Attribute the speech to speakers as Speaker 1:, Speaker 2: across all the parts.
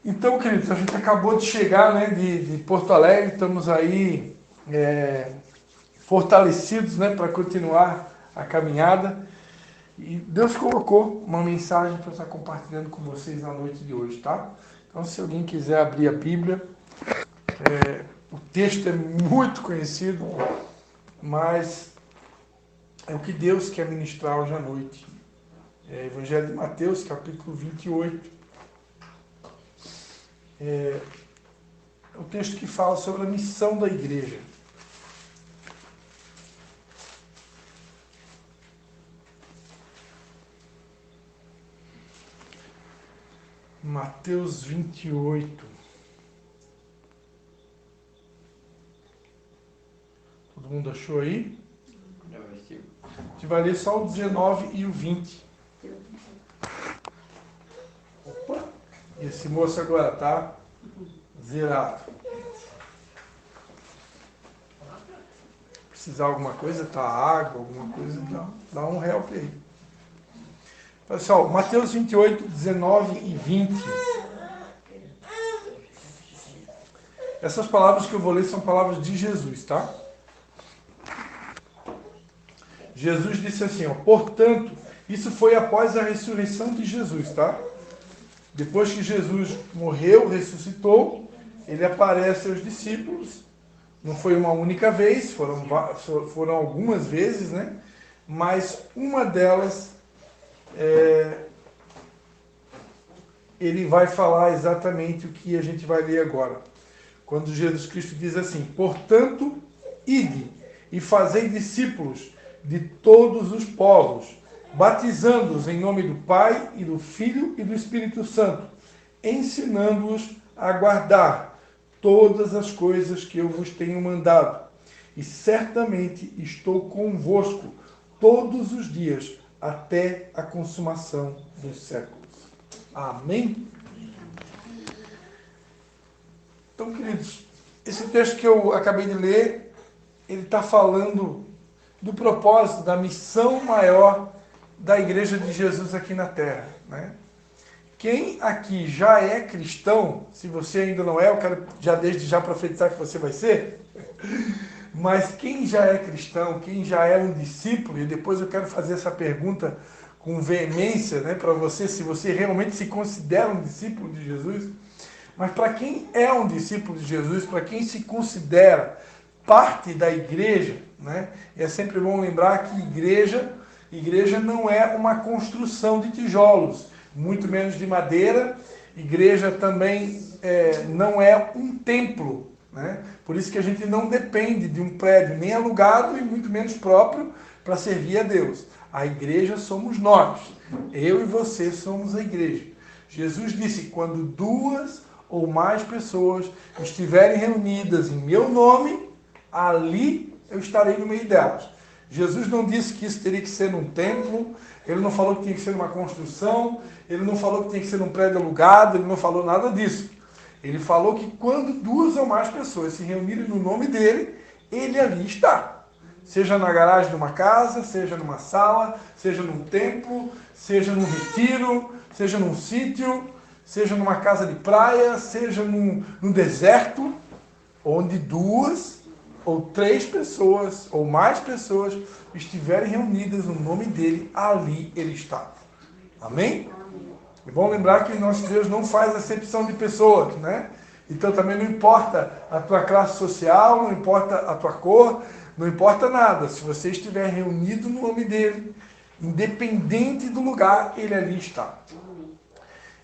Speaker 1: Então, queridos, a gente acabou de chegar, né, de Porto Alegre, estamos aí fortalecidos, né, para continuar a caminhada. E Deus colocou uma mensagem para estar compartilhando com vocês na noite de hoje, tá? Então, se alguém quiser abrir a Bíblia, o texto é muito conhecido, mas é o que Deus quer ministrar hoje à noite. É Evangelho de Mateus, capítulo 28. É o texto que fala sobre a missão da igreja. Mateus 28. Todo mundo achou aí? A gente vai ler só o 19 e o 20. Opa! Esse moço agora tá zerado. Precisar alguma coisa, tá água, alguma coisa, dá um help aí. Pessoal, Mateus 28, 19 e 20. Essas palavras que eu vou ler são palavras de Jesus, tá? Jesus disse assim, ó, portanto, isso foi após a ressurreição de Jesus, tá? Depois que Jesus morreu, ressuscitou, ele aparece aos discípulos. Não foi uma única vez, foram algumas vezes, né? Mas uma delas, ele vai falar exatamente o que a gente vai ler agora. Quando Jesus Cristo diz assim, portanto, ide e fazei discípulos de todos os povos, batizando-os em nome do Pai e do Filho e do Espírito Santo, ensinando-os a guardar todas as coisas que eu vos tenho mandado. E certamente estou convosco todos os dias, até a consumação dos séculos. Amém? Então, queridos, esse texto que eu acabei de ler, ele está falando do propósito, da missão maior da Igreja de Jesus aqui na Terra, né? Quem aqui já é cristão, se você ainda não é, eu quero desde já profetizar que você vai ser, mas quem já é cristão, quem já é um discípulo, e depois eu quero fazer essa pergunta com veemência, né, para você, se você realmente se considera um discípulo de Jesus, mas para quem é um discípulo de Jesus, para quem se considera parte da igreja, né, é sempre bom lembrar que igreja não é uma construção de tijolos, muito menos de madeira. Igreja também não é um templo, né? Por isso que a gente não depende de um prédio nem alugado e muito menos próprio para servir a Deus. A igreja somos nós. Eu e você somos a igreja. Jesus disse, quando 2 ou mais pessoas estiverem reunidas em meu nome, ali eu estarei no meio delas. Jesus não disse que isso teria que ser num templo, ele não falou que tinha que ser numa construção, ele não falou que tinha que ser num prédio alugado, ele não falou nada disso. Ele falou que quando 2 ou mais pessoas se reunirem no nome dele, ele ali está. Seja na garagem de uma casa, seja numa sala, seja num templo, seja num retiro, seja num sítio, seja numa casa de praia, seja num deserto, onde 2 ou 3 pessoas, ou mais pessoas, estiverem reunidas no nome dele, ali ele está. Amém? É bom lembrar que nosso Deus não faz acepção de pessoas, né? Então também não importa a tua classe social, não importa a tua cor, não importa nada. Se você estiver reunido no nome dele, independente do lugar, ele ali está.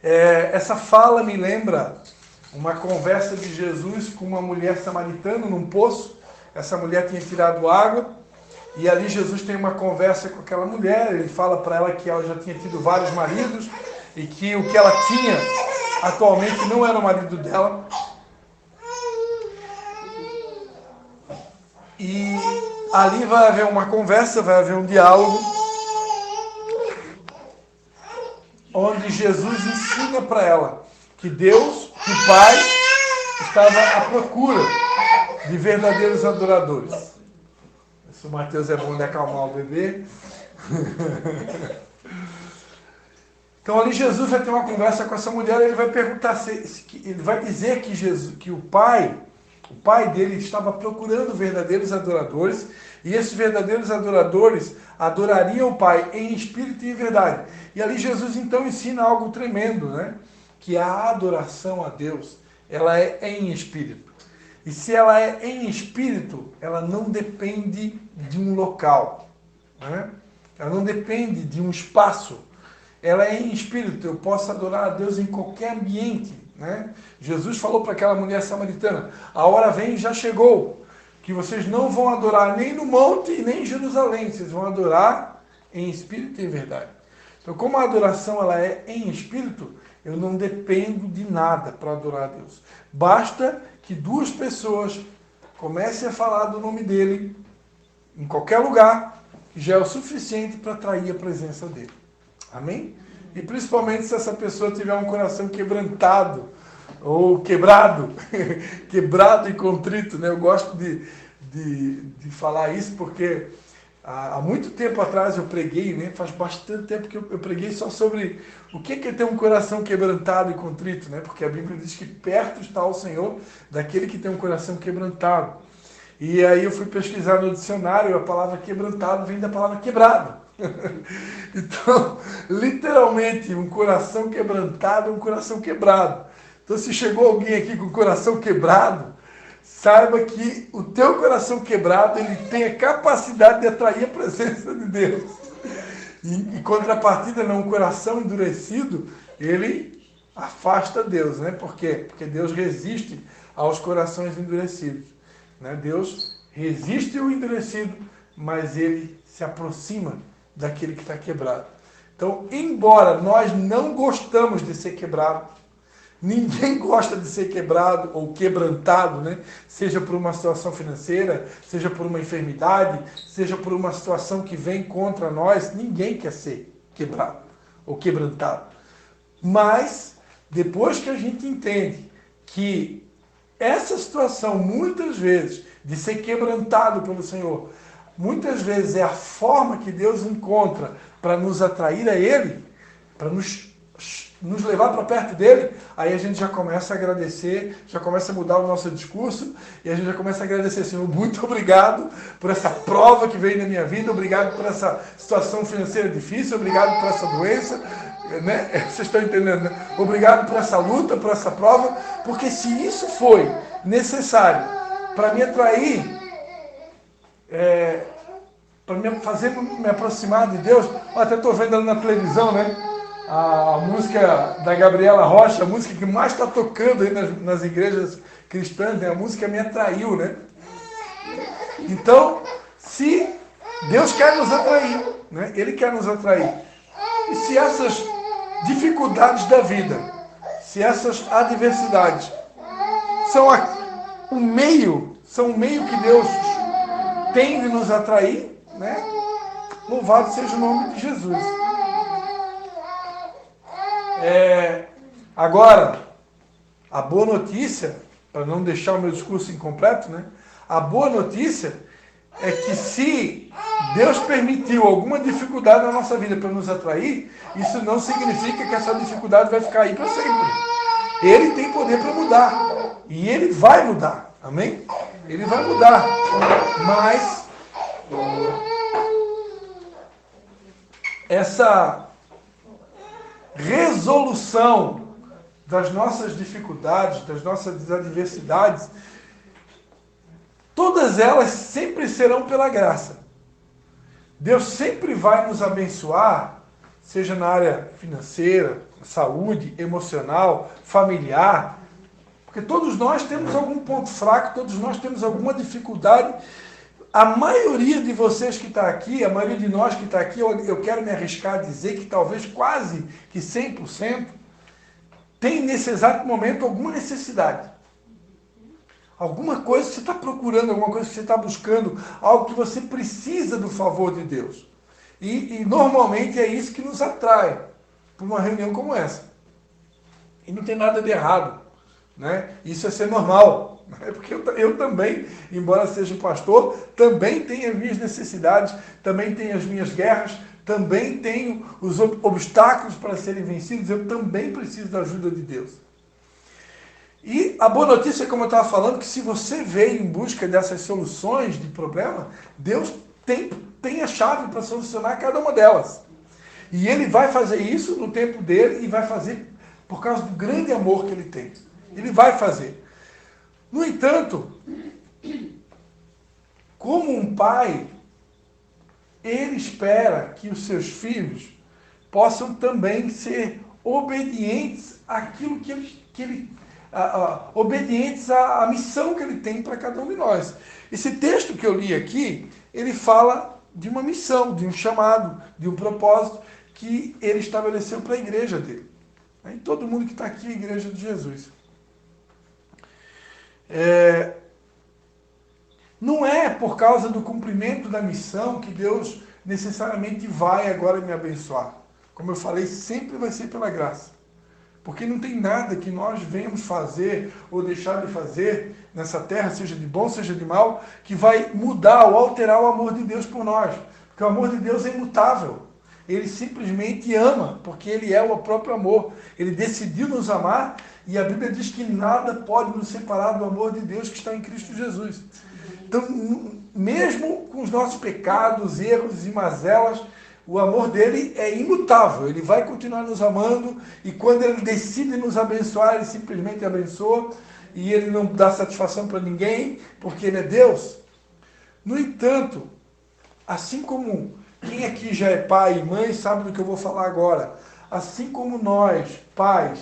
Speaker 1: Essa fala me lembra uma conversa de Jesus com uma mulher samaritana num poço. Essa mulher tinha tirado água e ali Jesus tem uma conversa com aquela mulher. Ele fala para ela que ela já tinha tido vários maridos e que o que ela tinha atualmente não era o marido dela. E ali vai haver uma conversa, vai haver um diálogo, onde Jesus ensina para ela que Deus, que o Pai, estava à procura de verdadeiros adoradores. Se o Mateus é bom de acalmar o bebê. Então ali Jesus vai ter uma conversa com essa mulher, ele vai perguntar, ele vai dizer que que o pai dele estava procurando verdadeiros adoradores, e esses verdadeiros adoradores adorariam o Pai em espírito e em verdade. E ali Jesus então ensina algo tremendo, né? Que a adoração a Deus, ela é em espírito. E se ela é em espírito, ela não depende de um local, né? Ela não depende de um espaço. Ela é em espírito. Eu posso adorar a Deus em qualquer ambiente, né? Jesus falou para aquela mulher samaritana: a hora vem e já chegou, que vocês não vão adorar nem no monte e nem em Jerusalém, vocês vão adorar em espírito e em verdade. Então, como a adoração ela é em espírito, eu não dependo de nada para adorar a Deus. Basta que duas pessoas comecem a falar do nome dele em qualquer lugar, que já é o suficiente para atrair a presença dele. Amém? E principalmente se essa pessoa tiver um coração quebrantado, ou quebrado, quebrado e contrito, né? Eu gosto de falar isso porque há muito tempo atrás eu preguei, né? Faz bastante tempo que eu preguei só sobre o que é ter um coração quebrantado e contrito, né? Porque a Bíblia diz que perto está o Senhor daquele que tem um coração quebrantado. E aí eu fui pesquisar no dicionário, a palavra quebrantado vem da palavra quebrado. Então, literalmente, um coração quebrantado é um coração quebrado. Então, se chegou alguém aqui com o coração quebrado, saiba que o teu coração quebrado, ele tem a capacidade de atrair a presença de Deus. E em contrapartida, não, um coração endurecido, ele afasta Deus, né? Por quê? Porque Deus resiste aos corações endurecidos, né? Deus resiste ao endurecido, mas ele se aproxima daquele que está quebrado. Então, embora nós não gostamos de ser quebrado, ninguém gosta de ser quebrado ou quebrantado, né? Seja por uma situação financeira, seja por uma enfermidade, seja por uma situação que vem contra nós, ninguém quer ser quebrado ou quebrantado. Mas, depois que a gente entende que essa situação, muitas vezes, de ser quebrantado pelo Senhor, muitas vezes é a forma que Deus encontra para nos atrair a Ele, para nos levar para perto dele, aí a gente já começa a agradecer, já começa a mudar o nosso discurso, e a gente já começa a agradecer, Senhor, muito obrigado por essa prova que veio na minha vida, obrigado por essa situação financeira difícil, obrigado por essa doença, né? Vocês estão entendendo, né? Obrigado por essa luta, por essa prova, porque se isso foi necessário para me atrair, para me fazer me aproximar de Deus, eu até estou vendo ali na televisão, né? A música da Gabriela Rocha, a música que mais está tocando aí nas igrejas cristãs, né? A música me atraiu, né? Então, se Deus quer nos atrair, né? Ele quer nos atrair. E se essas dificuldades da vida, se essas adversidades são um meio que Deus tem de nos atrair, né? Louvado seja o nome de Jesus. Agora, a boa notícia, para não deixar o meu discurso incompleto, né? A boa notícia é que se Deus permitiu alguma dificuldade na nossa vida para nos atrair, isso não significa que essa dificuldade vai ficar aí para sempre. Ele tem poder para mudar. E Ele vai mudar. Amém? Ele vai mudar. Mas essa resolução das nossas dificuldades, das nossas adversidades, todas elas sempre serão pela graça. Deus sempre vai nos abençoar, seja na área financeira, saúde, emocional, familiar, porque todos nós temos algum ponto fraco, todos nós temos alguma dificuldade. A maioria de vocês que está aqui, a maioria de nós que está aqui, eu quero me arriscar a dizer que talvez quase que 100% tem nesse exato momento alguma necessidade. Alguma coisa que você está procurando, alguma coisa que você está buscando, algo que você precisa do favor de Deus. E normalmente é isso que nos atrai para uma reunião como essa. E não tem nada de errado, né? Isso é ser normal. Porque eu também, embora seja pastor, também tenho as minhas necessidades, também tenho as minhas guerras, também tenho os obstáculos para serem vencidos, eu também preciso da ajuda de Deus. E a boa notícia, como eu estava falando, que se você veio em busca dessas soluções de problema, Deus tem a chave para solucionar cada uma delas. E Ele vai fazer isso no tempo dele e vai fazer por causa do grande amor que Ele tem. Ele vai fazer. No entanto, como um pai, ele espera que os seus filhos possam também ser obedientes àquilo obedientes à missão que ele tem para cada um de nós. Esse texto que eu li aqui, ele fala de uma missão, de um chamado, de um propósito que ele estabeleceu para a igreja dele. E todo mundo que está aqui é a igreja de Jesus. Não é por causa do cumprimento da missão que Deus necessariamente vai agora me abençoar. Como eu falei, sempre vai ser pela graça. Porque não tem nada que nós venhamos fazer ou deixar de fazer nessa terra, seja de bom, seja de mal, que vai mudar ou alterar o amor de Deus por nós. Porque o amor de Deus é imutável. Ele simplesmente ama, porque Ele é o próprio amor. Ele decidiu nos amar e a Bíblia diz que nada pode nos separar do amor de Deus que está em Cristo Jesus. Então, mesmo com os nossos pecados, erros e mazelas, o amor dele é imutável. Ele vai continuar nos amando e quando Ele decide nos abençoar, Ele simplesmente abençoa e Ele não dá satisfação para ninguém, porque Ele é Deus. No entanto, assim como quem aqui já é pai e mãe sabe do que eu vou falar agora, assim como nós, pais,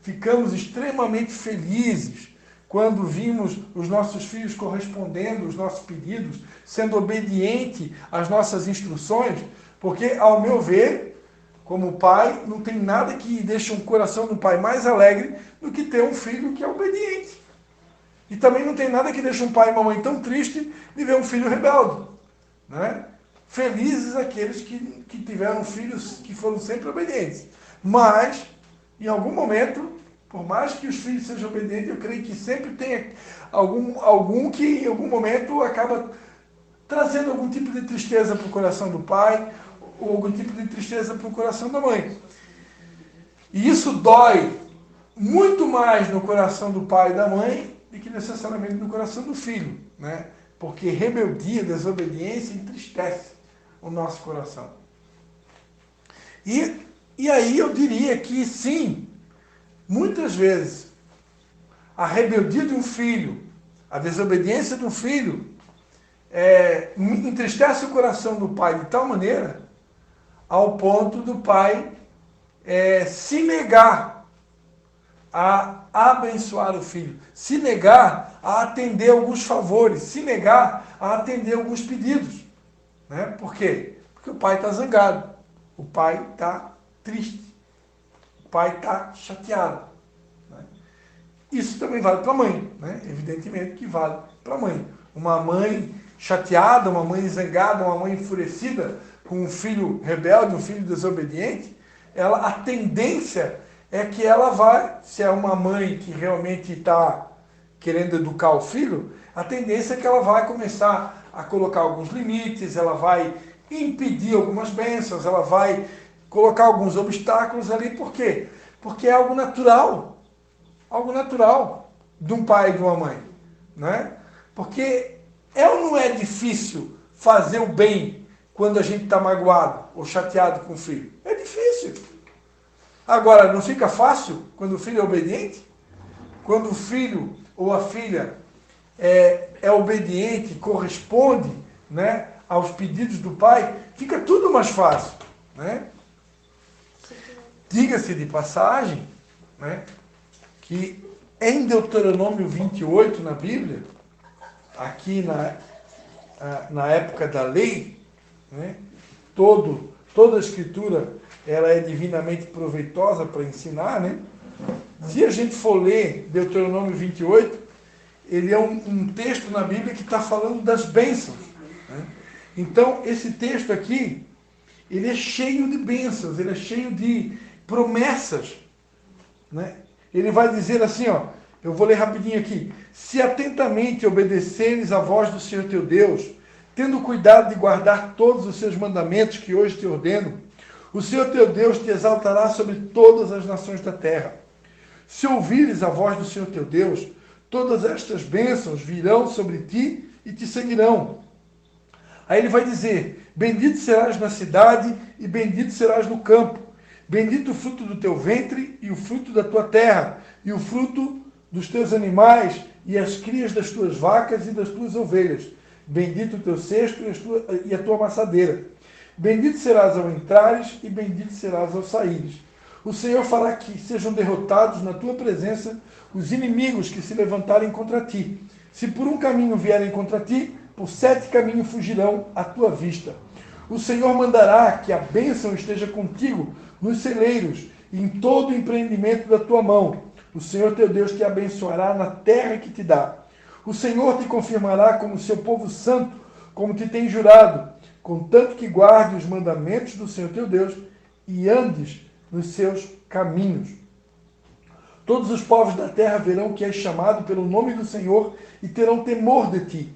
Speaker 1: ficamos extremamente felizes quando vimos os nossos filhos correspondendo aos nossos pedidos, sendo obediente às nossas instruções, porque, ao meu ver, como pai, não tem nada que deixe um coração do pai mais alegre do que ter um filho que é obediente. E também não tem nada que deixe um pai e uma mãe tão triste de ver um filho rebelde. Né? Felizes aqueles que tiveram filhos que foram sempre obedientes. Mas, em algum momento, por mais que os filhos sejam obedientes, eu creio que sempre tem algum que, em algum momento, acaba trazendo algum tipo de tristeza para o coração do pai, ou algum tipo de tristeza para o coração da mãe. E isso dói muito mais no coração do pai e da mãe do que necessariamente no coração do filho, né? Porque rebeldia, desobediência entristece o nosso coração. E aí eu diria que sim, muitas vezes a rebeldia de um filho, a desobediência de um filho, entristece o coração do pai de tal maneira ao ponto do pai se negar a abençoar o filho, se negar a atender alguns favores, se negar a atender alguns pedidos. Né? Por quê? Porque o pai está zangado, o pai está triste, o pai está chateado. Né? Isso também vale para a mãe, né? Evidentemente que vale para a mãe. Uma mãe chateada, uma mãe zangada, uma mãe enfurecida com um filho rebelde, um filho desobediente, a tendência é que ela vai, se é uma mãe que realmente está querendo educar o filho, a tendência é que ela vai começar a colocar alguns limites, ela vai impedir algumas bênçãos, ela vai colocar alguns obstáculos ali. Por quê? Porque é algo natural de um pai e de uma mãe. Né? Porque ou não é difícil fazer o bem quando a gente está magoado ou chateado com o filho? É difícil. Agora, não fica fácil quando o filho é obediente? Quando o filho ou a filha é obediente, corresponde, né, aos pedidos do pai, fica tudo mais fácil. Né? Diga-se de passagem, né, que em Deuteronômio 28 na Bíblia, aqui na época da lei, né, toda a escritura ela é divinamente proveitosa para ensinar. Né? Se a gente for ler Deuteronômio 28, ele é um texto na Bíblia que está falando das bênçãos. Né? Então, esse texto aqui, ele é cheio de bênçãos, ele é cheio de promessas. Né? Ele vai dizer assim, ó, eu vou ler rapidinho aqui. Se atentamente obedeceres à voz do Senhor teu Deus, tendo cuidado de guardar todos os seus mandamentos que hoje te ordeno, o Senhor teu Deus te exaltará sobre todas as nações da terra. Se ouvires a voz do Senhor teu Deus, todas estas bênçãos virão sobre ti e te seguirão. Aí ele vai dizer: bendito serás na cidade e bendito serás no campo. Bendito o fruto do teu ventre e o fruto da tua terra, e o fruto dos teus animais e as crias das tuas vacas e das tuas ovelhas. Bendito o teu cesto e a tua amassadeira. Bendito serás ao entrares e bendito serás ao saíres. O Senhor fará que sejam derrotados na tua presença os inimigos que se levantarem contra ti. Se por um caminho vierem contra ti, por 7 caminhos fugirão à tua vista. O Senhor mandará que a bênção esteja contigo nos celeiros e em todo o empreendimento da tua mão. O Senhor teu Deus te abençoará na terra que te dá. O Senhor te confirmará como seu povo santo, como te tem jurado, contanto que guarde os mandamentos do Senhor teu Deus e andes nos seus caminhos. Todos os povos da terra verão que és chamado pelo nome do Senhor e terão temor de ti.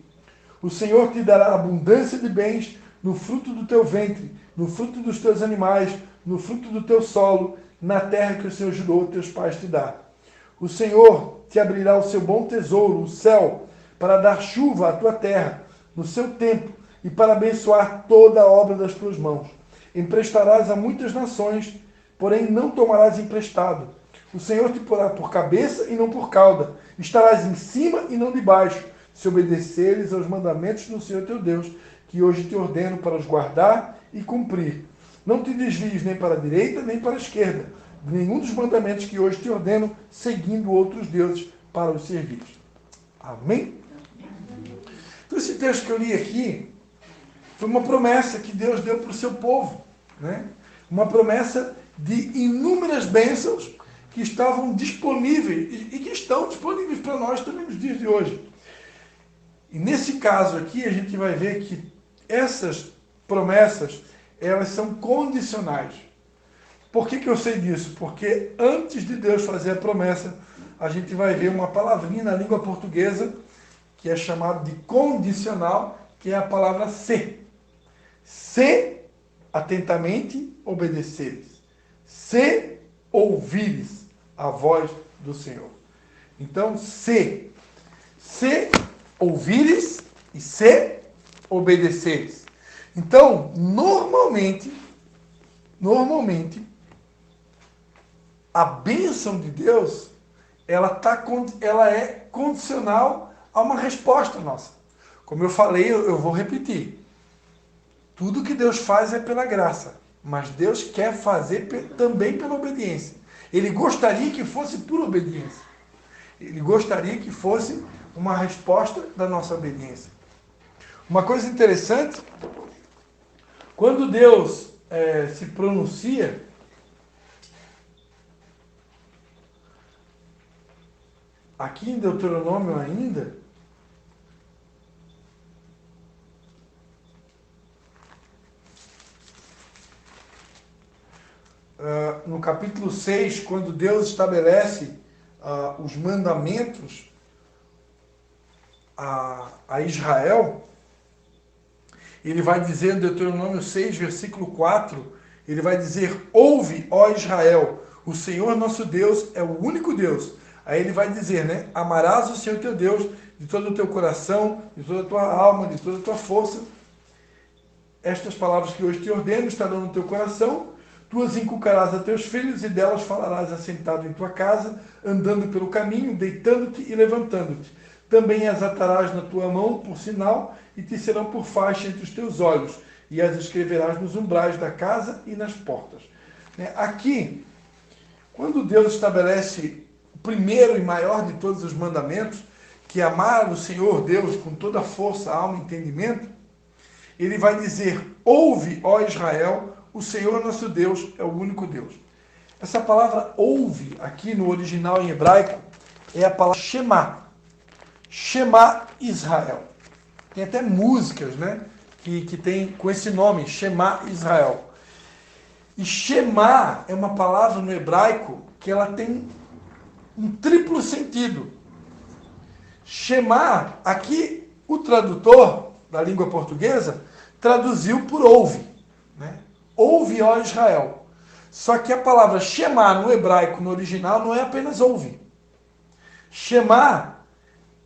Speaker 1: O Senhor te dará abundância de bens no fruto do teu ventre, no fruto dos teus animais, no fruto do teu solo, na terra que o Senhor jurou teus pais te dar. O Senhor te abrirá o seu bom tesouro, o céu, para dar chuva à tua terra, no seu tempo, e para abençoar toda a obra das tuas mãos. Emprestarás a muitas nações, porém não tomarás emprestado. O Senhor te porá por cabeça e não por cauda. Estarás em cima e não debaixo, se obedeceres aos mandamentos do Senhor teu Deus, que hoje te ordeno para os guardar e cumprir. Não te desvies nem para a direita nem para a esquerda, de nenhum dos mandamentos que hoje te ordeno, seguindo outros deuses para os servir. Amém? Então esse texto que eu li aqui foi uma promessa que Deus deu para o seu povo, né? Uma promessa de inúmeras bênçãos que estavam disponíveis e que estão disponíveis para nós também nos dias de hoje. E nesse caso aqui a gente vai ver que essas promessas, elas são condicionais. Por que eu sei disso? Porque antes de Deus fazer a promessa, a gente vai ver uma palavrinha na língua portuguesa que é chamada de condicional, que é a palavra se. Se atentamente obedeceres. Se ouvires a voz do Senhor. Então, se ouvires e se obedeceres. Então, normalmente, a bênção de Deus, ela é condicional a uma resposta nossa. Como eu falei, eu vou repetir. Tudo que Deus faz é pela graça, mas Deus quer fazer também pela obediência. Ele gostaria que fosse por obediência. Ele gostaria que fosse uma resposta da nossa obediência. Uma coisa interessante, quando Deus se pronuncia, aqui em Deuteronômio ainda, no capítulo 6, quando Deus estabelece os mandamentos a Israel, ele vai dizer em Deuteronômio 6, versículo 4, ele vai dizer: ouve, ó Israel, o Senhor nosso Deus é o único Deus. Aí ele vai dizer, né? Amarás o Senhor teu Deus de todo o teu coração, de toda a tua alma, de toda a tua força. Estas palavras que hoje te ordeno estarão no teu coração. Tu as inculcarás a teus filhos e delas falarás assentado em tua casa, andando pelo caminho, deitando-te e levantando-te. Também as atarás na tua mão por sinal e te serão por faixa entre os teus olhos, e as escreverás nos umbrais da casa e nas portas. Aqui, quando Deus estabelece o primeiro e maior de todos os mandamentos, que é amar o Senhor Deus com toda a força, alma e entendimento, ele vai dizer: ouve, ó Israel, o Senhor nosso Deus é o único Deus. Essa palavra ouve, aqui no original em hebraico, é a palavra Shema. Shema Israel. Tem até músicas, né, que tem com esse nome, Shema Israel. E Shema é uma palavra no hebraico que ela tem um triplo sentido. Shema, aqui o tradutor, da língua portuguesa, traduziu por ouve, né? Ouve, ó Israel. Só que a palavra Shema no hebraico, no original, não é apenas ouve. Shema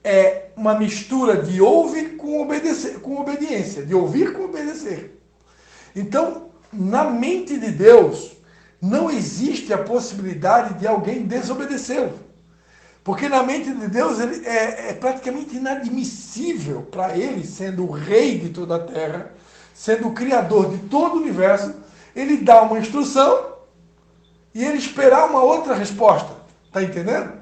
Speaker 1: é uma mistura de ouve com obedecer, com obediência, de ouvir com obedecer. Então, na mente de Deus, não existe a possibilidade de alguém desobedecê-lo. Porque na mente de Deus ele é praticamente inadmissível para ele, sendo o rei de toda a terra, sendo o criador de todo o universo, ele dá uma instrução e ele esperar uma outra resposta. Está entendendo?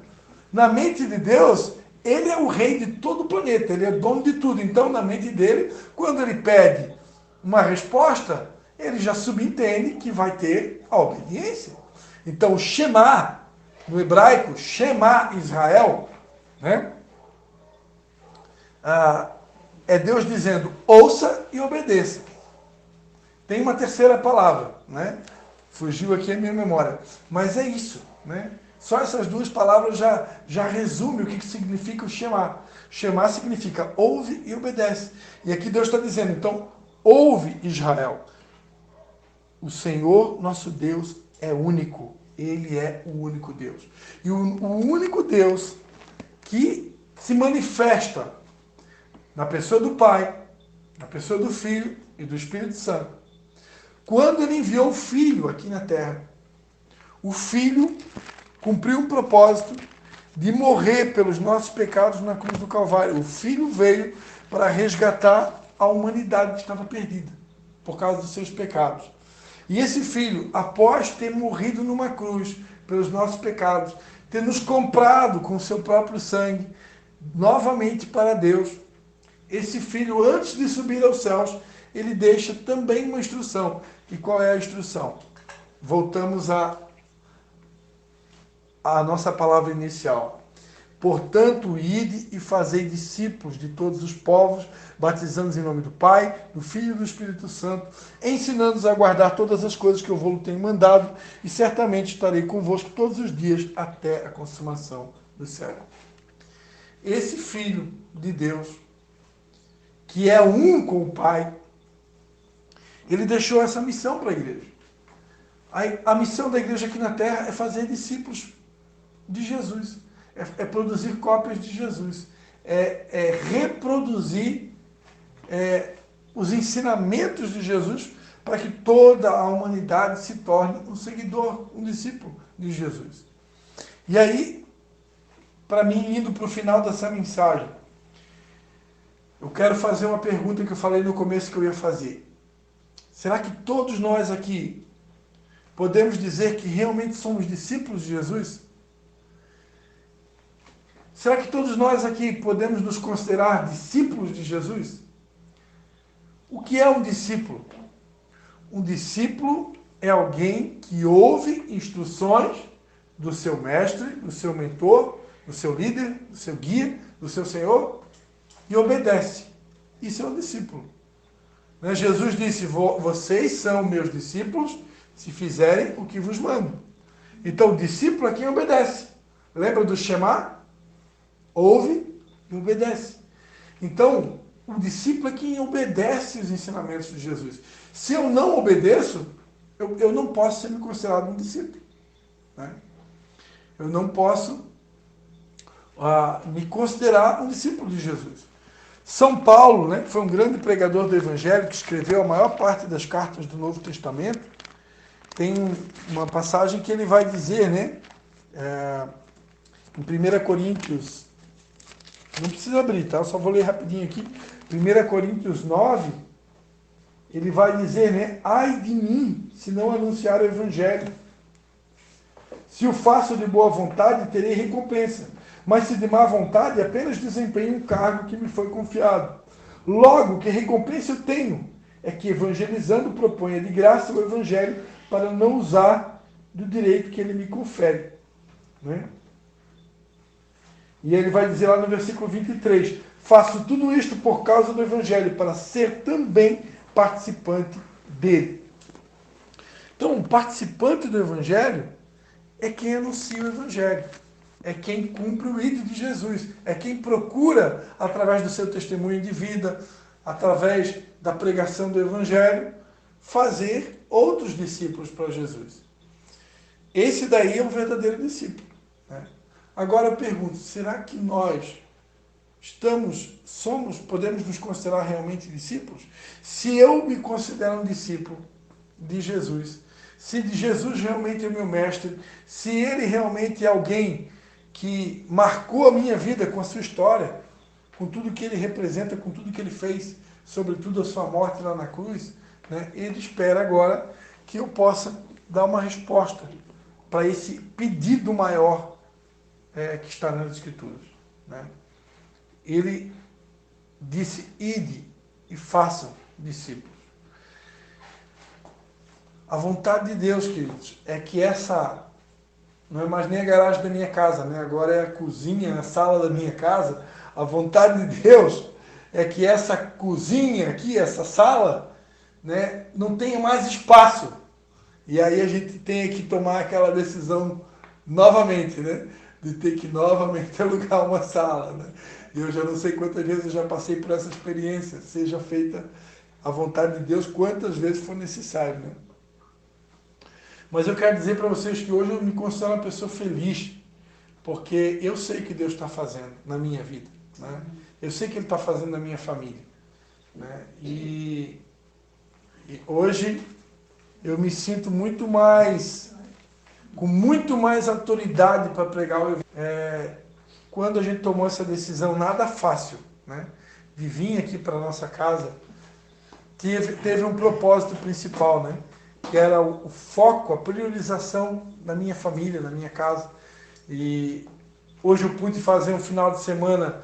Speaker 1: Na mente de Deus, ele é o rei de todo o planeta, ele é dono de tudo. Então, na mente dele, quando ele pede uma resposta, ele já subentende que vai ter a obediência. Então, o Shema, no hebraico, Shema Israel, né? É Deus dizendo, ouça e obedeça. Tem uma terceira palavra, né? Fugiu aqui a minha memória. Mas é isso, né? Só essas duas palavras já resume o que significa o Shema. Shema significa ouve e obedece. E aqui Deus está dizendo, então, ouve Israel. O Senhor, nosso Deus, é único. Ele é o único Deus. E o único Deus que se manifesta na pessoa do Pai, na pessoa do Filho e do Espírito Santo. Quando ele enviou o Filho aqui na terra, o Filho cumpriu um propósito de morrer pelos nossos pecados na cruz do Calvário. O Filho veio para resgatar a humanidade que estava perdida por causa dos seus pecados. E esse Filho, após ter morrido numa cruz pelos nossos pecados, ter nos comprado com o seu próprio sangue, novamente para Deus, esse Filho, antes de subir aos céus, ele deixa também uma instrução. E qual é a instrução? Voltamos à nossa palavra inicial. Portanto, ide e fazei discípulos de todos os povos, batizando-os em nome do Pai, do Filho e do Espírito Santo, ensinando-os a guardar todas as coisas que eu vos tenho mandado, e certamente estarei convosco todos os dias até a consumação do século. Esse Filho de Deus, que é um com o Pai, ele deixou essa missão para a igreja. A missão da igreja aqui na terra é fazer discípulos de Jesus. É produzir cópias de Jesus. É reproduzir os ensinamentos de Jesus para que toda a humanidade se torne um seguidor, um discípulo de Jesus. E aí, para mim, indo para o final dessa mensagem, eu quero fazer uma pergunta que eu falei no começo que eu ia fazer. Será que todos nós aqui podemos dizer que realmente somos discípulos de Jesus? Será que todos nós aqui podemos nos considerar discípulos de Jesus? O que é um discípulo? Um discípulo é alguém que ouve instruções do seu mestre, do seu mentor, do seu líder, do seu guia, do seu Senhor e obedece. Isso é um discípulo. Jesus disse, vocês são meus discípulos se fizerem o que vos mando. Então, o discípulo é quem obedece. Lembra do Shema? Ouve e obedece. Então, o discípulo é quem obedece os ensinamentos de Jesus. Se eu não obedeço, eu não posso ser me considerado um discípulo. Né? Eu não posso me considerar um discípulo de Jesus. São Paulo, né, que foi um grande pregador do Evangelho, que escreveu a maior parte das cartas do Novo Testamento, tem uma passagem que ele vai dizer, né, em 1 Coríntios, não precisa abrir, tá? Eu só vou ler rapidinho aqui. 1 Coríntios 9, ele vai dizer, né, ai de mim, se não anunciar o Evangelho. Se o faço de boa vontade, terei recompensa. Mas se de má vontade, apenas desempenho um cargo que me foi confiado. Logo, que recompensa eu tenho? É que evangelizando proponha de graça o Evangelho para não usar do direito que ele me confere. Né? E ele vai dizer lá no versículo 23, faço tudo isto por causa do Evangelho, para ser também participante dele. Então, o participante do Evangelho é quem anuncia o Evangelho. É quem cumpre o ídolo de Jesus. É quem procura, através do seu testemunho de vida, através da pregação do Evangelho, fazer outros discípulos para Jesus. Esse daí é um verdadeiro discípulo, né? Agora eu pergunto, será que nós podemos nos considerar realmente discípulos? Se eu me considero um discípulo de Jesus, se de Jesus realmente é meu mestre, se ele realmente é alguém que marcou a minha vida com a sua história, com tudo que ele representa, com tudo que ele fez, sobretudo a sua morte lá na cruz, né? Ele espera agora que eu possa dar uma resposta para esse pedido maior que está nas Escrituras, né? Ele disse, ide e façam discípulos. A vontade de Deus, queridos, é que essa não é mais nem a garagem da minha casa, né? Agora é a cozinha, a sala da minha casa. A vontade de Deus é que essa cozinha aqui, essa sala, né, não tenha mais espaço. E aí a gente tem que tomar aquela decisão novamente, né? De ter que novamente alugar uma sala, né? E eu já não sei quantas vezes eu já passei por essa experiência, seja feita a vontade de Deus quantas vezes for necessário, né? Mas eu quero dizer para vocês que hoje eu me considero uma pessoa feliz, porque eu sei que Deus está fazendo na minha vida, né? Eu sei que Ele está fazendo na minha família, né? E hoje eu me sinto com muito mais autoridade para pregar o Evangelho. Quando a gente tomou essa decisão, nada fácil, né, de vir aqui para a nossa casa, teve um propósito principal, né, que era o foco, a priorização da minha família, da minha casa. E hoje eu pude fazer um final de semana,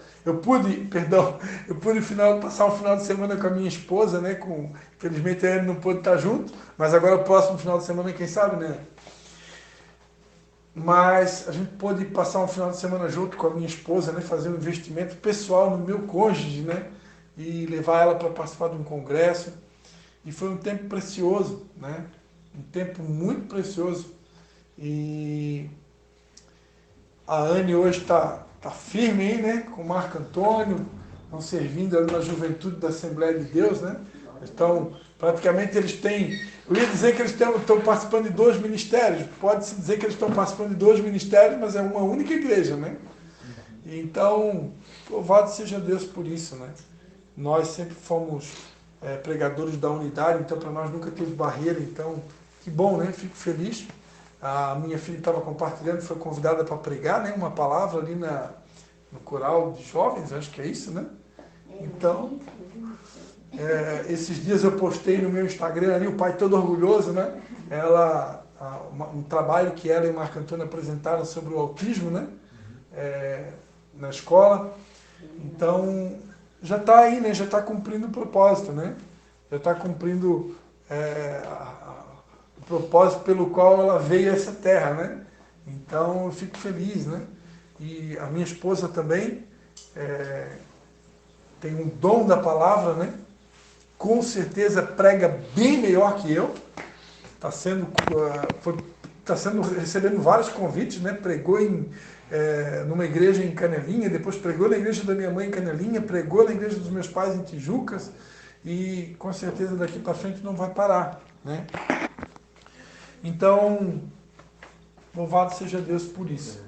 Speaker 1: passar um final de semana com a minha esposa, né, infelizmente a Anne não pôde estar junto, mas agora o próximo final de semana, quem sabe, né? Mas a gente pôde passar um final de semana junto com a minha esposa, né, fazer um investimento pessoal no meu cônjuge, né, e levar ela para participar de um congresso. E foi um tempo precioso, né, um tempo muito precioso. E a Anne hoje está firme aí, né, com o Marco Antônio, estão servindo ali na juventude da Assembleia de Deus, né? Então, praticamente eles têm, eu ia dizer que eles estão participando de 2 ministérios, pode-se dizer que eles estão participando de 2 ministérios, mas é uma única igreja, né? Então, louvado seja Deus por isso, né? Nós sempre fomos pregadores da unidade, então para nós nunca teve barreira, então, que bom, né? Fico feliz. A minha filha estava compartilhando, foi convidada para pregar, né, uma palavra ali no coral de jovens, acho que é isso, né? Então, esses dias eu postei no meu Instagram ali, o pai todo orgulhoso, né? Um trabalho que ela e o Marco Antônio apresentaram sobre o autismo, né? Na escola. Então, já está aí, né? Já está cumprindo o propósito, né? Já está cumprindo o propósito pelo qual ela veio a essa terra, né? Então, eu fico feliz, né? E a minha esposa também tem um dom da palavra, né? Com certeza prega bem melhor que eu. Está recebendo vários convites, né? Pregou numa igreja em Canelinha, depois pregou na igreja da minha mãe em Canelinha, pregou na igreja dos meus pais em Tijucas, e com certeza daqui para frente não vai parar, né? Então, louvado seja Deus por isso.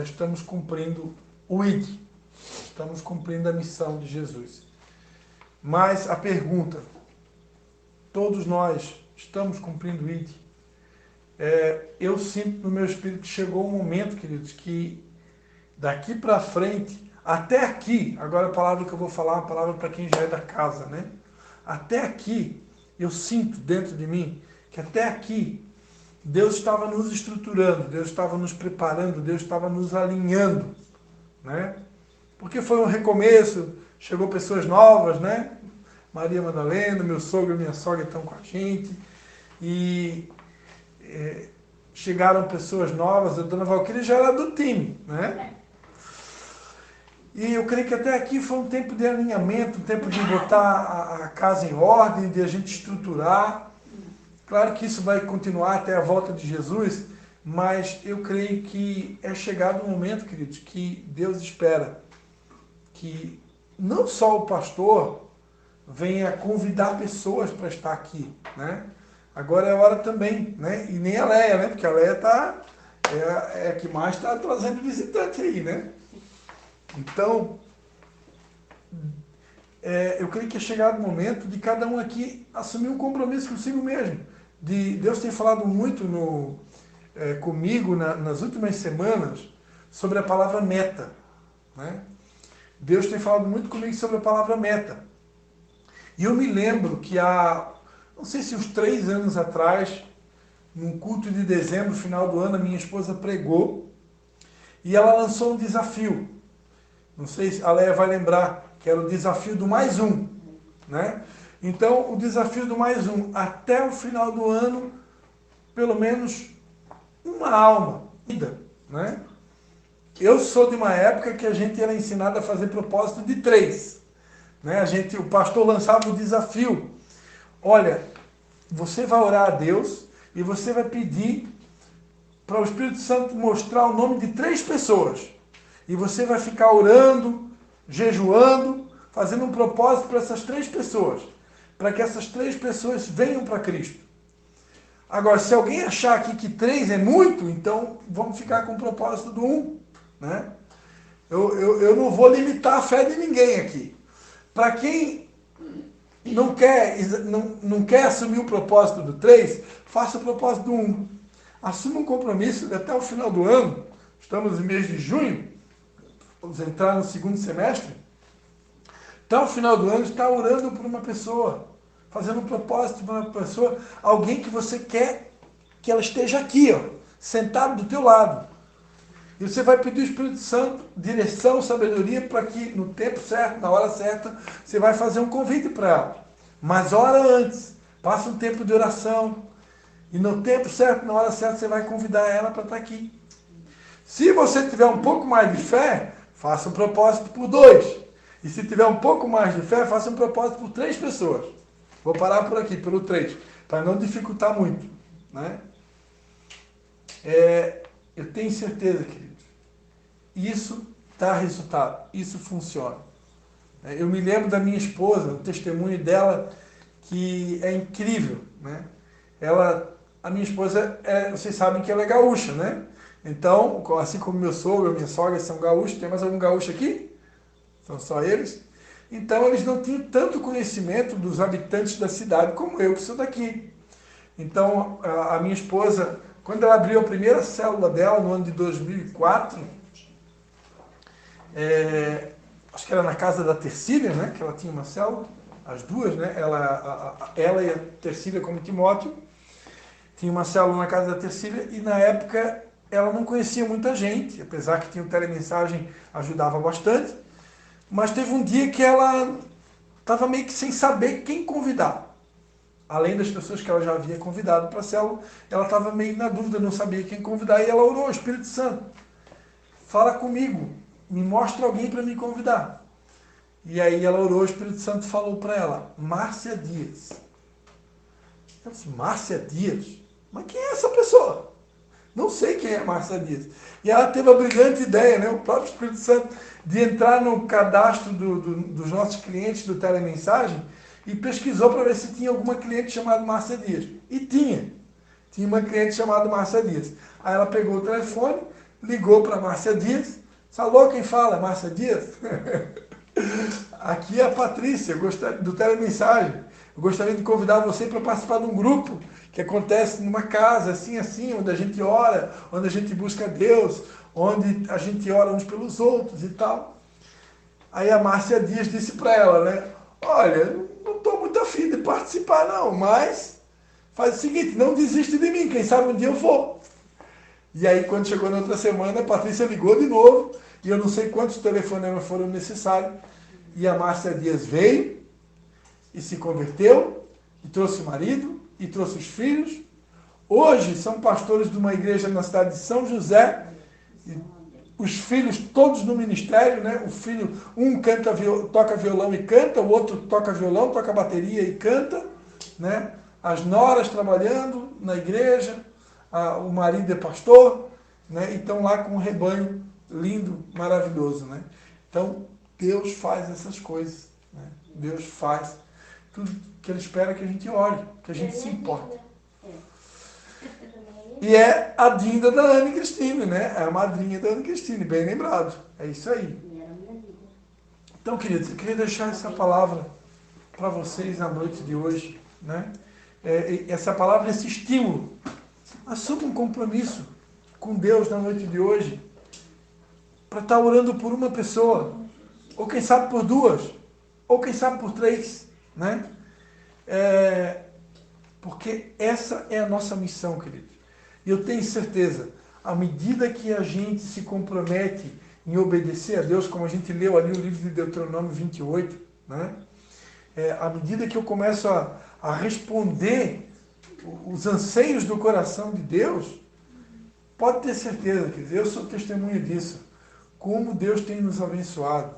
Speaker 1: Estamos cumprindo o ID, estamos cumprindo a missão de Jesus. Mas a pergunta, todos nós estamos cumprindo o ID? Eu sinto no meu espírito que chegou um momento, queridos, que daqui para frente, até aqui, agora a palavra que eu vou falar é uma palavra para quem já é da casa, né? Até aqui, eu sinto dentro de mim que até aqui Deus estava nos estruturando, Deus estava nos preparando, Deus estava nos alinhando, né? Porque foi um recomeço, chegou pessoas novas, né? Maria Madalena, meu sogro e minha sogra estão com a gente, e chegaram pessoas novas, a dona Valquíria já era do time, né? E eu creio que até aqui foi um tempo de alinhamento, um tempo de botar a casa em ordem, de a gente estruturar. Claro que isso vai continuar até a volta de Jesus, mas eu creio que é chegado um momento, queridos, que Deus espera que não só o pastor venha convidar pessoas para estar aqui, né? Agora é hora também, né? E nem a Leia, né? Porque a Leia é a que mais está trazendo visitante aí, né? Então, eu creio que é chegado o momento de cada um aqui assumir um compromisso consigo mesmo. Deus tem falado muito comigo nas últimas semanas sobre a palavra meta, né? Deus tem falado muito comigo sobre a palavra meta. E eu me lembro que não sei se uns 3 anos atrás, num culto de dezembro, final do ano, a minha esposa pregou e ela lançou um desafio. Não sei se a Leia vai lembrar, que era o desafio do mais um, né? Então, o desafio do mais um, até o final do ano, pelo menos uma alma, né? Eu sou de uma época que a gente era ensinado a fazer propósito de 3. Né? O pastor lançava o desafio. Olha, você vai orar a Deus e você vai pedir para o Espírito Santo mostrar o nome de 3 pessoas. E você vai ficar orando, jejuando, fazendo um propósito para essas 3 pessoas. Para que essas 3 pessoas venham para Cristo. Agora, se alguém achar aqui que 3 é muito, então vamos ficar com o propósito do 1. Né? Eu não vou limitar a fé de ninguém aqui. Para quem não quer assumir o propósito do 3, faça o propósito do 1. Assuma um compromisso de até o final do ano, estamos no mês de junho, vamos entrar no segundo semestre, até o final do ano está orando por uma pessoa, fazendo um propósito para uma pessoa, alguém que você quer que ela esteja aqui, ó, sentado do teu lado. E você vai pedir ao Espírito Santo direção, sabedoria, para que no tempo certo, na hora certa, você vai fazer um convite para ela. Mas ora antes, passa um tempo de oração. E no tempo certo, na hora certa, você vai convidar ela para estar aqui. Se você tiver um pouco mais de fé, faça um propósito por 2. E se tiver um pouco mais de fé, faça um propósito por 3 pessoas. Vou parar por aqui, pelo 3, para não dificultar muito. Né? Eu tenho certeza, queridos, isso dá resultado, isso funciona. Eu me lembro da minha esposa, o testemunho dela, que é incrível. Né? A minha esposa, vocês sabem que ela é gaúcha, né? Então, assim como meu sogro, minha sogra são gaúchos, tem mais algum gaúcho aqui? São só eles? Então, eles não tinham tanto conhecimento dos habitantes da cidade como eu, que sou daqui. Então, a minha esposa, quando ela abriu a primeira célula dela, no ano de 2004, acho que era na casa da Tercília, né, que ela tinha uma célula, as duas, né, ela e a Tercília como Timóteo, tinha uma célula na casa da Tercília, e na época ela não conhecia muita gente, apesar que tinha o telemensagem, ajudava bastante, mas teve um dia que ela estava meio que sem saber quem convidar. Além das pessoas que ela já havia convidado para a célula, ela estava meio na dúvida, não sabia quem convidar, e ela orou: Espírito Santo, fala comigo, me mostra alguém para me convidar. E aí ela orou, o Espírito Santo falou para ela: Márcia Dias. Eu disse: Márcia Dias? Mas quem é essa pessoa? Não sei quem é Márcia Dias. E ela teve a brilhante ideia, né, o próprio Espírito Santo, de entrar no cadastro dos nossos clientes do telemensagem e pesquisou para ver se tinha alguma cliente chamada Márcia Dias. E tinha. Tinha uma cliente chamada Márcia Dias. Aí ela pegou o telefone, ligou para Márcia Dias. Alô, quem fala? Márcia Dias? Aqui é a Patrícia, do telemensagem. Eu gostaria de convidar você para participar de um grupo que acontece numa casa, assim, onde a gente ora, onde a gente busca Deus, onde a gente ora uns pelos outros e tal. Aí a Márcia Dias disse para ela, né? Olha, não estou muito afim de participar não, mas faz o seguinte, não desiste de mim, quem sabe um dia eu vou. E aí, quando chegou na outra semana, a Patrícia ligou de novo, e eu não sei quantos telefonemas foram necessários, e a Márcia Dias veio, e se converteu, e trouxe o marido, e trouxe os filhos. Hoje são pastores de uma igreja na cidade de São José, e os filhos todos no ministério, né? O filho, um toca violão e canta, o outro toca violão, toca bateria e canta, né? As noras trabalhando na igreja, o marido é pastor, né? E estão lá com um rebanho lindo, maravilhoso, né? Então, Deus faz essas coisas. Né? Deus faz tudo que Ele espera que a gente ore, que a gente se importe. E é a Dinda da Anne Cristine, né? É a madrinha da Anne Cristine, bem lembrado. É isso aí. Então, queridos, eu queria deixar essa palavra para vocês na noite de hoje, né? Essa palavra, esse estímulo. Assuma um compromisso com Deus na noite de hoje para estar orando por uma pessoa, ou quem sabe por duas, ou quem sabe por três, né? Porque essa é a nossa missão, queridos. E eu tenho certeza, à medida que a gente se compromete em obedecer a Deus, como a gente leu ali o livro de Deuteronômio 28, né? À medida que eu começo a responder os anseios do coração de Deus, pode ter certeza, quer dizer, eu sou testemunha disso, como Deus tem nos abençoado,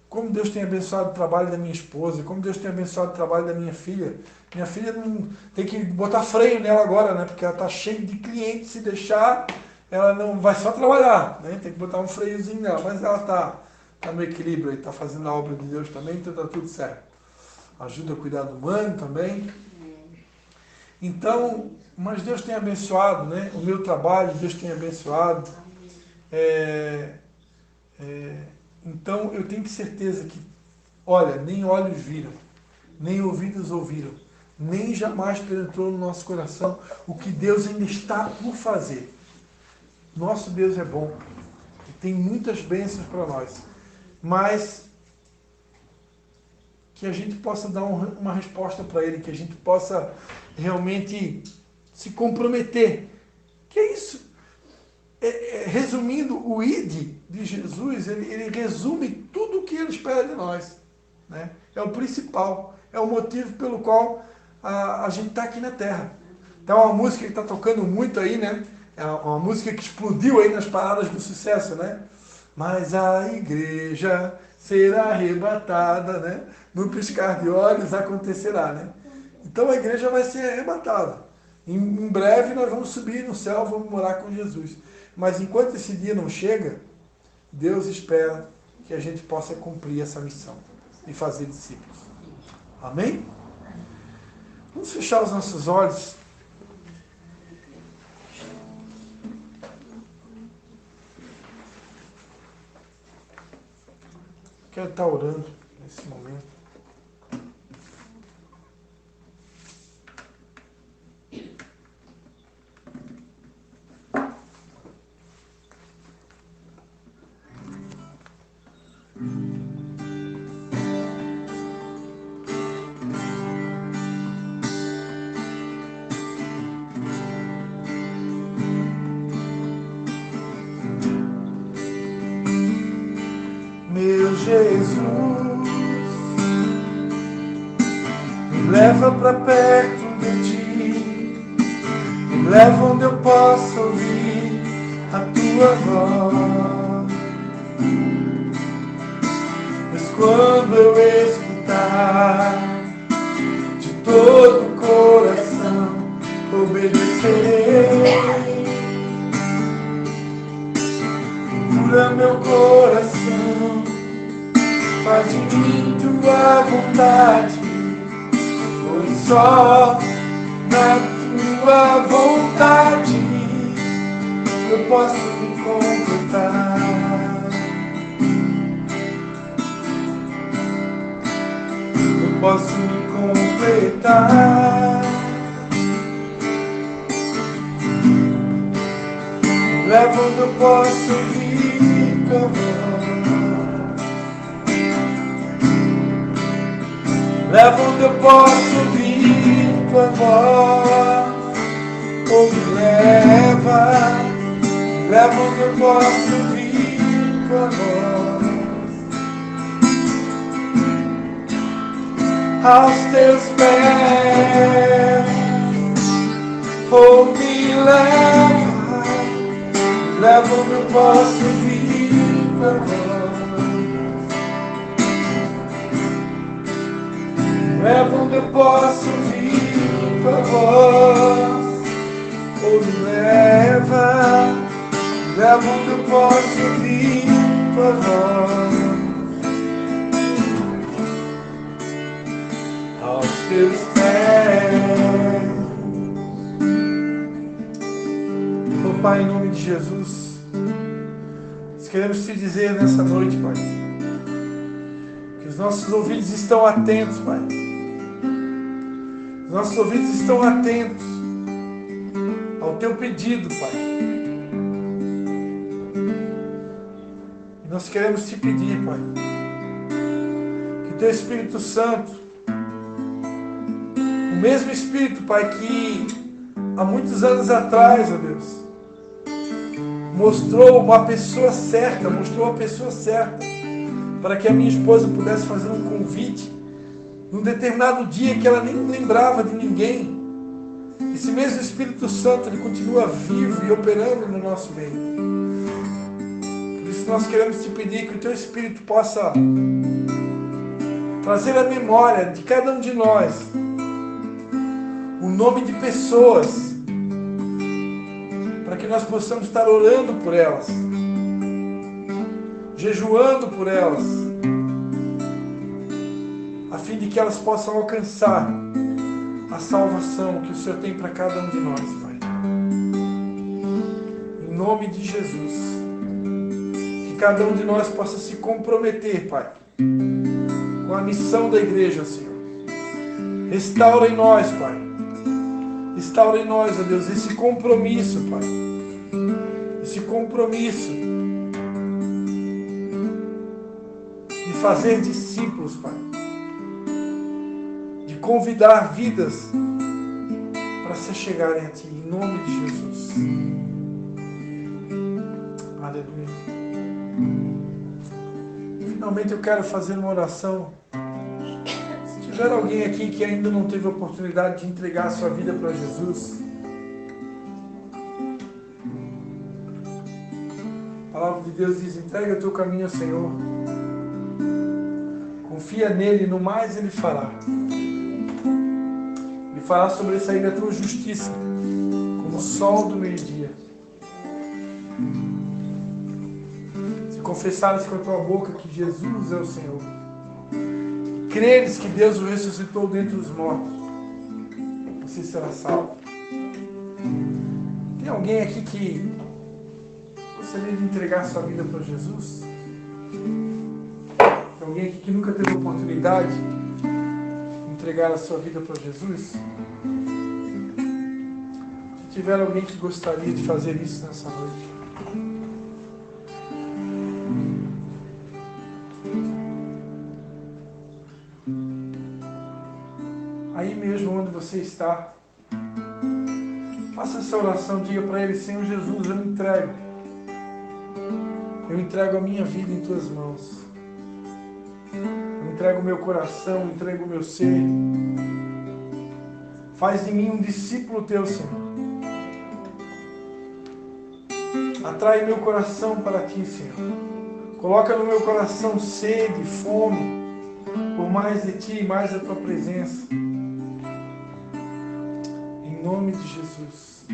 Speaker 1: como Deus tem abençoado o trabalho da minha esposa, como Deus tem abençoado o trabalho da minha filha. Minha filha não tem que botar freio nela agora, né? Porque ela está cheia de clientes, se deixar, ela não vai só trabalhar, né? Tem que botar um freiozinho nela, mas ela está no equilíbrio, está fazendo a obra de Deus também, então está tudo certo. Ajuda a cuidar do mano também. Então, mas Deus tem abençoado, né? O meu trabalho, Deus tem abençoado. Então, eu tenho certeza que, olha, nem olhos viram, nem ouvidos ouviram, nem jamais penetrou no nosso coração o que Deus ainda está por fazer. Nosso Deus é bom, e tem muitas bênçãos para nós, mas que a gente possa dar uma resposta para Ele, que a gente possa realmente se comprometer. Que é isso? Resumindo, o ID de Jesus, ele resume tudo o que Ele espera de nós. Né? É o principal, é o motivo pelo qual a gente está aqui na Terra. Então, uma música que está tocando muito aí, né? É uma música que explodiu aí nas paradas do sucesso, né? Mas a igreja será arrebatada, né? No piscar de olhos acontecerá, né? Então, a igreja vai ser arrebatada. Em breve nós vamos subir no céu, vamos morar com Jesus. Mas enquanto esse dia não chega, Deus espera que a gente possa cumprir essa missão e fazer discípulos. Amém? Vamos fechar os nossos olhos. Quero estar orando nesse momento. Meu Jesus, me leva para perto de Ti, me leva onde eu possa ouvir a Tua voz. Mas quando eu escutar, de todo o coração obedecerei. Cura meu coração, faz de mim Tua vontade, pois só na Tua vontade eu posso me completar. Eu posso me completar. Leva onde eu posso ouvir Tua voz. Leva onde eu posso ouvir Tua voz. Ou me leva onde eu posso ouvir Tua voz. Aos Teus pés, ou me leva onde eu posso ouvir Tua voz. Leva onde eu posso ouvir Tua voz. Ou me leva onde eu posso ouvir Tua voz. teus pés. Oh Pai, em nome de Jesus, nós queremos te dizer nessa noite, Pai, que os nossos ouvidos estão atentos, Pai. Os nossos ouvidos estão atentos ao teu pedido, Pai. E nós queremos te pedir, Pai, que teu Espírito Santo, o mesmo Espírito, Pai, que há muitos anos atrás, ó Deus, mostrou a pessoa certa para que a minha esposa pudesse fazer um convite num determinado dia que ela nem lembrava de ninguém. Esse mesmo Espírito Santo, ele continua vivo e operando no nosso meio. Por isso nós queremos te pedir que o teu Espírito possa trazer à memória de cada um de nós o nome de pessoas, para que nós possamos estar orando por elas, jejuando por elas, a fim de que elas possam alcançar a salvação que o Senhor tem para cada um de nós, Pai. Em nome de Jesus, que cada um de nós possa se comprometer, Pai, com a missão da igreja, Senhor. Restaura em nós, Pai. Restaura em nós, ó Deus, esse compromisso, Pai. Esse compromisso de fazer discípulos, Pai. De convidar vidas para se chegarem a Ti, em nome de Jesus. Aleluia. Finalmente eu quero fazer uma oração. Se tiver alguém aqui que ainda não teve a oportunidade de entregar a sua vida para Jesus, a palavra de Deus diz: entrega o teu caminho ao Senhor, confia nele, no mais ele fará. Ele fará sobressair a tua justiça como o sol do meio-dia. Se confessares com a tua boca que Jesus é o Senhor, creres que Deus o ressuscitou dentre os mortos, você será salvo. Tem alguém aqui que gostaria de entregar sua vida para Jesus? Tem alguém aqui que nunca teve a oportunidade de entregar a sua vida para Jesus? Se tiver alguém que gostaria de fazer isso nessa noite, aí mesmo onde você está, faça essa oração, diga para Ele: Senhor Jesus, eu entrego a minha vida em Tuas mãos, eu entrego o meu coração, eu entrego o meu ser, faz de mim um discípulo Teu, Senhor, atrai meu coração para Ti, Senhor, coloca no meu coração sede, fome, por mais de Ti e mais da Tua presença. Em nome de Jesus.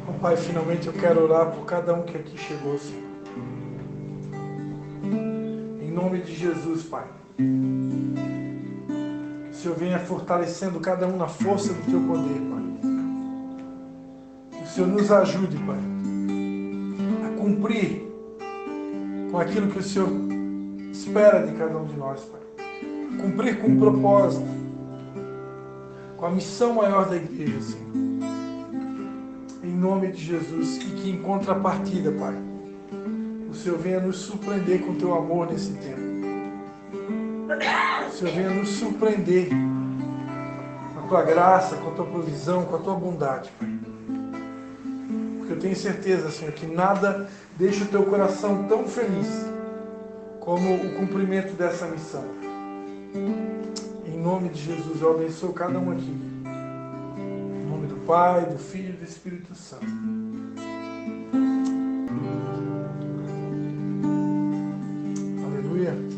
Speaker 1: Oh, Pai, finalmente eu quero orar por cada um que aqui chegou, Senhor. Em nome de Jesus, Pai. Que o Senhor venha fortalecendo cada um na força do Teu poder, Pai. Que o Senhor nos ajude, Pai, a cumprir com aquilo que o Senhor espera de cada um de nós, Pai. Cumprir com o propósito, com a missão maior da igreja, Senhor. Em nome de Jesus, e que em contrapartida, Pai, o Senhor venha nos surpreender com o Teu amor nesse tempo. O Senhor venha nos surpreender com a Tua graça, com a Tua provisão, com a Tua bondade, Pai. Porque eu tenho certeza, Senhor, que nada deixa o Teu coração tão feliz como o cumprimento dessa missão. Em nome de Jesus, eu abençoo cada um aqui. Em nome do Pai, do Filho e do Espírito Santo. Aleluia. Aleluia.